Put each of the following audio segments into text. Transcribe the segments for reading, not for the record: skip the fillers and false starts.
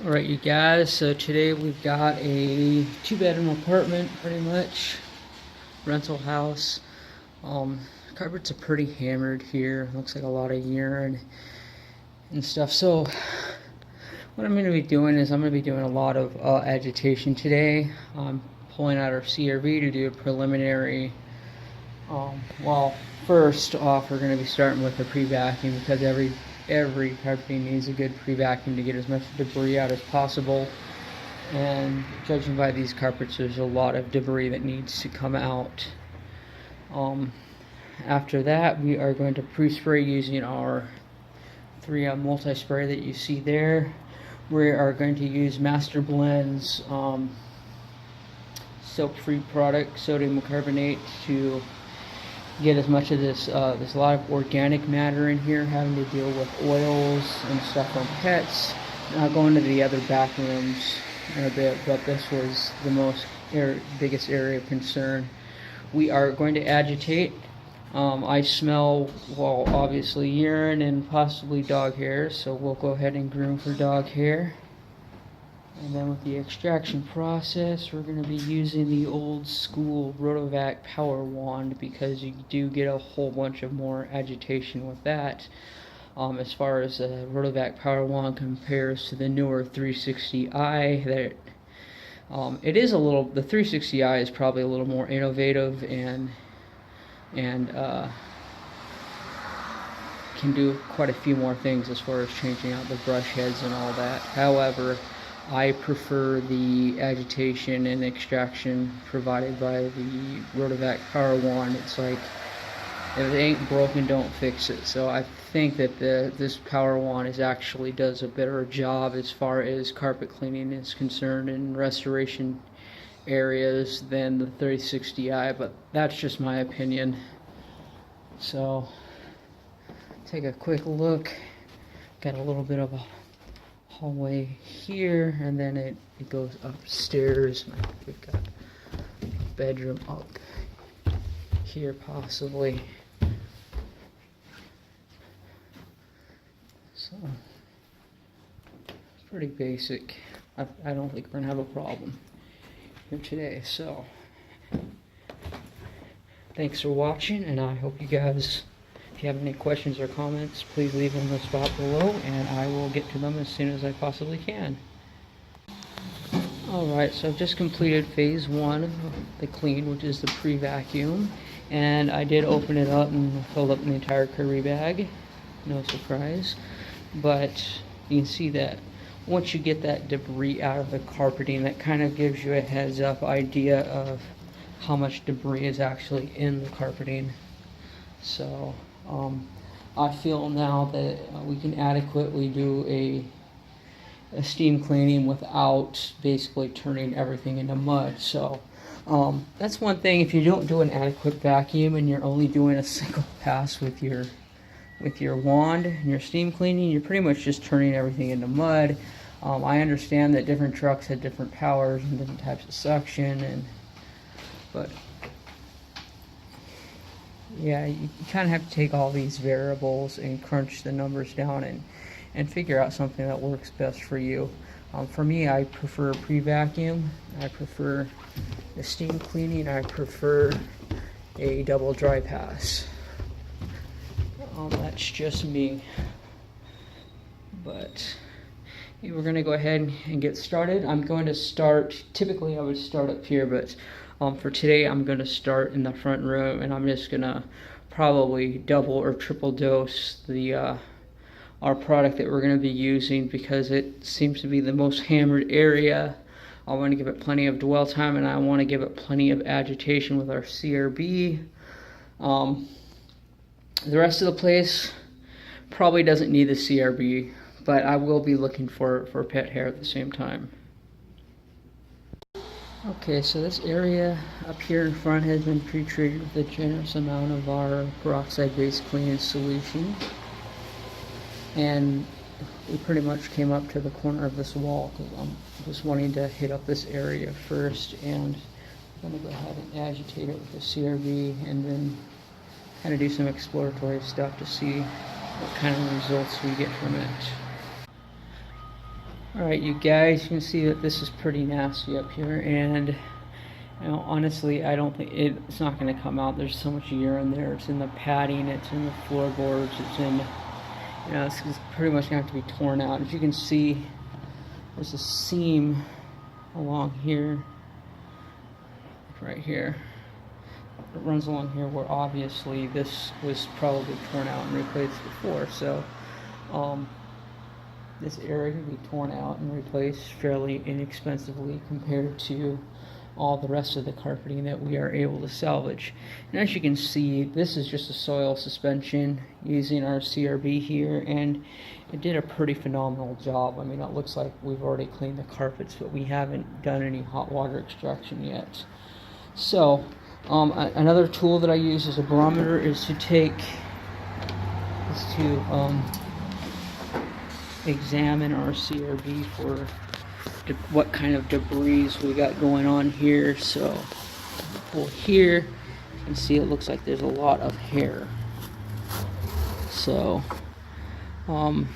Alright you guys, so today we've got a 2-bedroom apartment, pretty much, rental house. Carpets are pretty hammered here, looks like a lot of urine and stuff. So what I'm going to be doing is I'm going to be doing a lot of agitation today. I'm pulling out our CRV to do a preliminary. Well, first off, we're going to be starting with the pre-vacuum because every carpeting needs a good pre-vacuum to get as much debris out as possible. And judging by these carpets, there's a lot of debris that needs to come out. After that, we are going to pre-spray using our 3M multi-spray that you see there. We are going to use Master Blend's soap-free product, sodium carbonate, to get as much of this. There's a lot of organic matter in here, having to deal with oils and stuff from pets. I'll go into the other back rooms in a bit, but this was the biggest area of concern. We are going to agitate. I smell, well, obviously urine and possibly dog hair, so we'll go ahead and groom for dog hair. And then with the extraction process, we're going to be using the old school Rotovac power wand because you do get a whole bunch of more agitation with that. As far as the Rotovac power wand compares to the newer 360i, it is a little, the 360i is probably a little more innovative and can do quite a few more things as far as changing out the brush heads and all that. However, I prefer the agitation and extraction provided by the Rotovac power wand. It's like, if it ain't broken, don't fix it. So I think that this power wand actually does a better job as far as carpet cleaning is concerned and restoration areas than the 360i, but that's just my opinion. So take a quick look. Got a little bit of a hallway here, and then it goes upstairs. We've got a bedroom up here possibly. So pretty basic. I don't think we're gonna have a problem here today. So thanks for watching, and I hope you guys, if you have any questions or comments, please leave them in the spot below, and I will get to them as soon as I possibly can. Alright, so I've just completed phase 1 of the clean, which is the pre-vacuum, and I did open it up and filled up the entire curry bag. No surprise. But you can see that once you get that debris out of the carpeting, that kind of gives you a heads up idea of how much debris is actually in the carpeting. So I feel now that we can adequately do a steam cleaning without basically turning everything into mud. So that's one thing. If you don't do an adequate vacuum and you're only doing a single pass with your wand and your steam cleaning, you're pretty much just turning everything into mud. I understand that different trucks had different powers and different types of suction, but yeah, you kind of have to take all these variables and crunch the numbers down and figure out something that works best for you. For me, I prefer pre-vacuum. I prefer the steam cleaning. I prefer a double dry pass. That's just me. But yeah, we're going to go ahead and get started. I'm going to start, typically I would start up here, but for today I'm going to start in the front room, and I'm just going to probably double or triple dose our product that we're going to be using because it seems to be the most hammered area. I want to give it plenty of dwell time, and I want to give it plenty of agitation with our CRB. The rest of the place probably doesn't need the CRB, but I will be looking for pet hair at the same time. Okay, so this area up here in front has been pre-treated with a generous amount of our peroxide-based cleaning solution. And we pretty much came up to the corner of this wall because I'm just wanting to hit up this area first, and I'm going to go ahead and agitate it with the CRB and then kind of do some exploratory stuff to see what kind of results we get from it. Alright, you guys, you can see that this is pretty nasty up here, and you know, honestly, I don't think it's not going to come out. There's so much urine there. It's in the padding, it's in the floorboards, it's in, you know, it's pretty much going to have to be torn out. As you can see, there's a seam along here, right here. It runs along here where obviously this was probably torn out and replaced before. So, this area can be torn out and replaced fairly inexpensively compared to all the rest of the carpeting that we are able to salvage. And as you can see, this is just a soil suspension using our CRB here, and it did a pretty phenomenal job. I mean, it looks like we've already cleaned the carpets, but we haven't done any hot water extraction yet. So another tool that I use as a barometer is to examine our CRB for what kind of debris we got going on here. So pull here, you can see it looks like there's a lot of hair. So we'll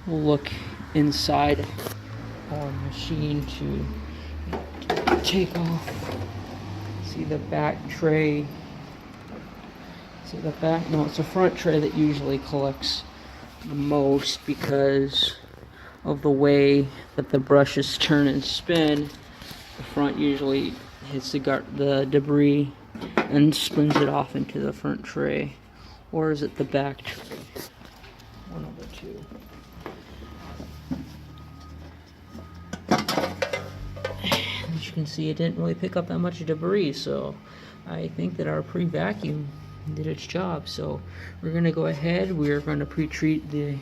look inside our machine to take off. See the back tray. See the back? No, it's the front tray that usually collects the most because of the way that the brushes turn and spin. The front usually hits the debris and spins it off into the front tray. Or is it the back tray? One of the two. As you can see, it didn't really pick up that much debris, so I think that our pre-vacuum did its job. So we're going to go ahead, we're going to pre-treat the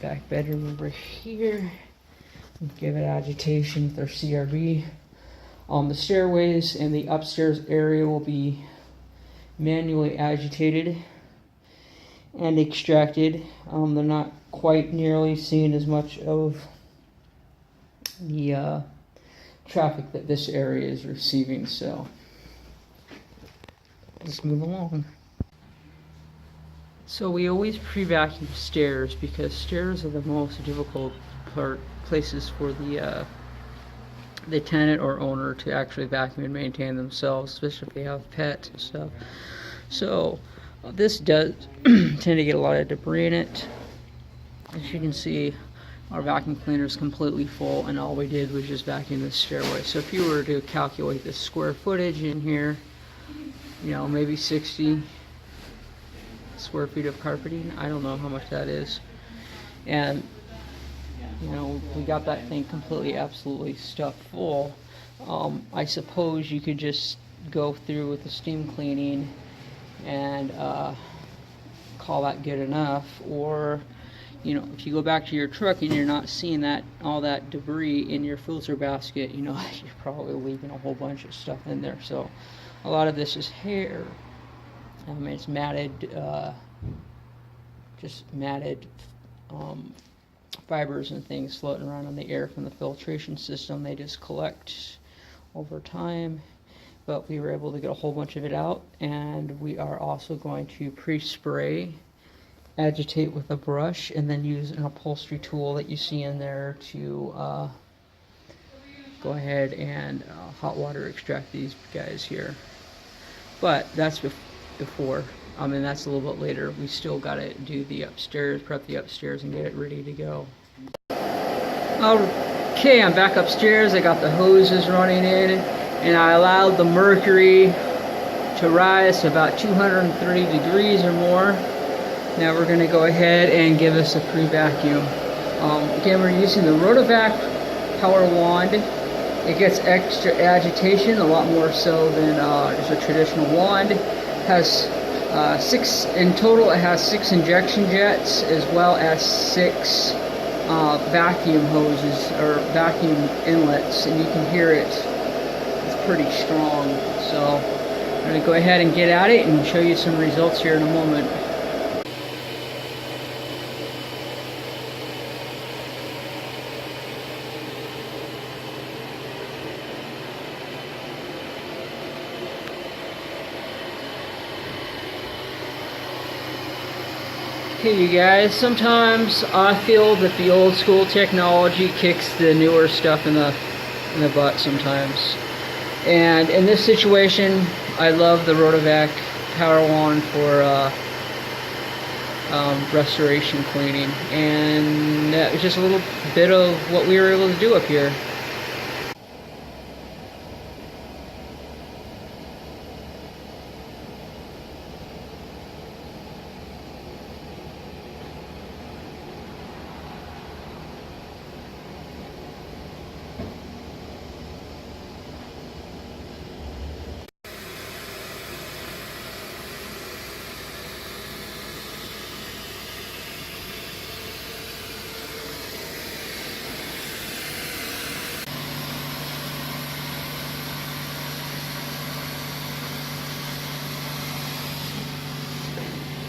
back bedroom over here and give it agitation with our CRB. The stairways and the upstairs area will be manually agitated and extracted. They're not quite nearly seeing as much of the traffic that this area is receiving, so let's move along. So we always pre-vacuum stairs because stairs are the most difficult places for the tenant or owner to actually vacuum and maintain themselves, especially if they have pets and stuff. So this does tend to get a lot of debris in it. As you can see, our vacuum cleaner is completely full, and all we did was just vacuum the stairway. So if you were to calculate the square footage in here, you know, maybe 60 square feet of carpeting. I don't know how much that is. And, you know, we got that thing completely, absolutely stuffed full. I suppose you could just go through with the steam cleaning and call that good enough. Or, you know, if you go back to your truck and you're not seeing all that debris in your filter basket, you know, you're probably leaving a whole bunch of stuff in there. So a lot of this is hair. It's matted, just matted fibers and things floating around in the air from the filtration system. They just collect over time, but we were able to get a whole bunch of it out. And we are also going to pre-spray, agitate with a brush, and then use an upholstery tool that you see in there to go ahead and hot water extract these guys here. But that's before. I mean, that's a little bit later. We still got to do the upstairs, prep the upstairs, and get it ready to go. Okay, I'm back upstairs. I got the hoses running in, and I allowed the mercury to rise to about 230 degrees or more. Now we're going to go ahead and give us a pre-vacuum. Again, we're using the Rotovac power wand. It gets extra agitation, a lot more so than just a traditional wand. It has 6 in total. It has 6 injection jets as well as 6 vacuum hoses or vacuum inlets, and you can hear it. It's pretty strong. So I'm going to go ahead and get at it and show you some results here in a moment. Hey you guys, sometimes I feel that the old school technology kicks the newer stuff in the butt sometimes. And in this situation, I love the Rotovac Power Wand for restoration cleaning. And that was just a little bit of what we were able to do up here.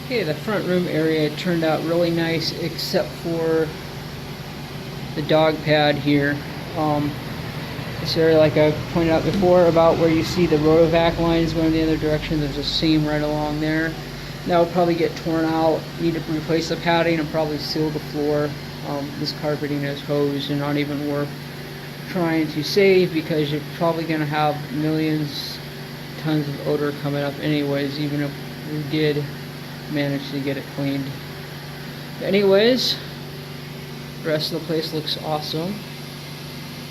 Okay, the front room area turned out really nice except for the dog pad here. This area, like I pointed out before, about where you see the Rotovac lines going the other direction, there's a seam right along there. That will probably get torn out, need to replace the padding and probably seal the floor. This carpeting is hosed and not even worth trying to save because you're probably going to have millions tons of odor coming up anyways, even if we did manage to get it cleaned. Anyways, the rest of the place looks awesome.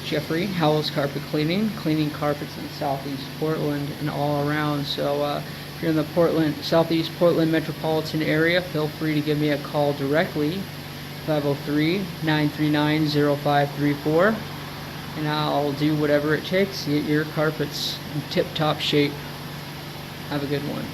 Jeffrey, Howells Carpet Cleaning, cleaning carpets in Southeast Portland and all around. So if you're in the Southeast Portland metropolitan area, feel free to give me a call directly, 503-939-0534, and I'll do whatever it takes to get your carpets in tip-top shape. Have a good one.